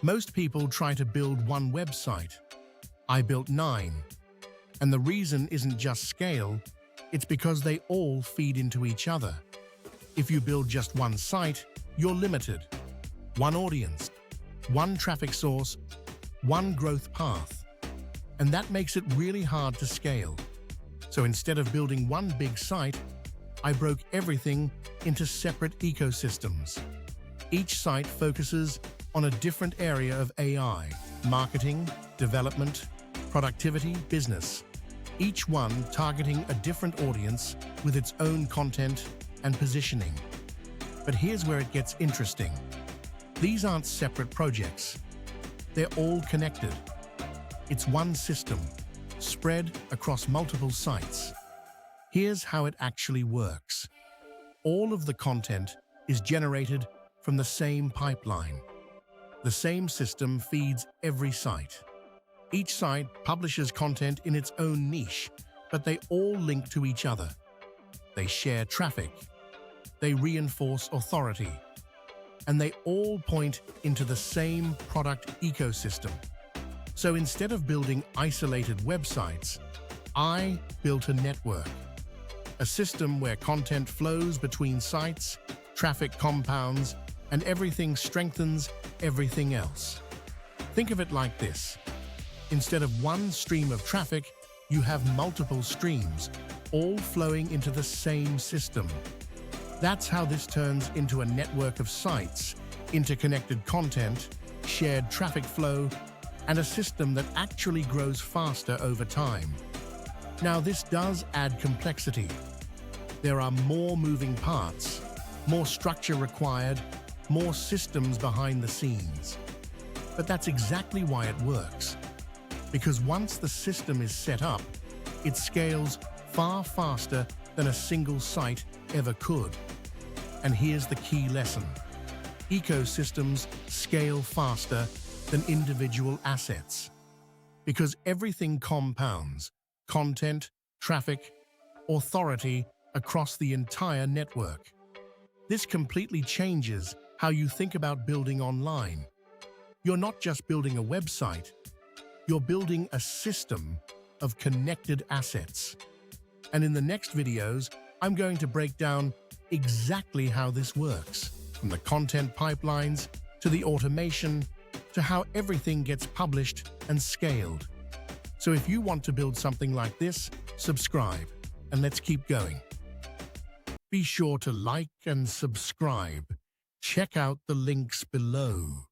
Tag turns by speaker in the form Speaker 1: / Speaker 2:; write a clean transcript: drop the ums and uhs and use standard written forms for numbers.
Speaker 1: Most people try to build one website. I built 9. And the reason isn't just scale, it's because they all feed into each other. If you build just one site, you're limited. One audience, one traffic source, one growth path. And that makes it really hard to scale. So instead of building one big site, I broke everything into separate ecosystems. Each site focuses on a different area of AI, marketing, development, productivity, business. Each one targeting a different audience with its own content and positioning. But here's where it gets interesting. These aren't separate projects. They're all connected. It's one system, spread across multiple sites. Here's how it actually works. All of the content is generated from the same pipeline. The same system feeds every site. Each site publishes content in its own niche, but they all link to each other. They share traffic. They reinforce authority. And they all point into the same product ecosystem. So instead of building isolated websites, I built a network. A system where content flows between sites, traffic compounds, and everything strengthens everything else. Think of it like this. Instead of one stream of traffic, you have multiple streams, all flowing into the same system. That's how this turns into a network of sites, interconnected content, shared traffic flow, and a system that actually grows faster over time. Now, this does add complexity. There are more moving parts, more structure required, more systems behind the scenes. But that's exactly why it works. Because once the system is set up, it scales far faster than a single site ever could. And here's the key lesson. Ecosystems scale faster than individual assets. Because everything compounds: content, traffic, authority across the entire network. This completely changes how you think about building online. You're not just building a website, you're building a system of connected assets. And in the next videos, I'm going to break down exactly how this works, from the content pipelines to the automation to how everything gets published and scaled. So if you want to build something like this, subscribe, and let's keep going. Be sure to like and subscribe. Check out the links below.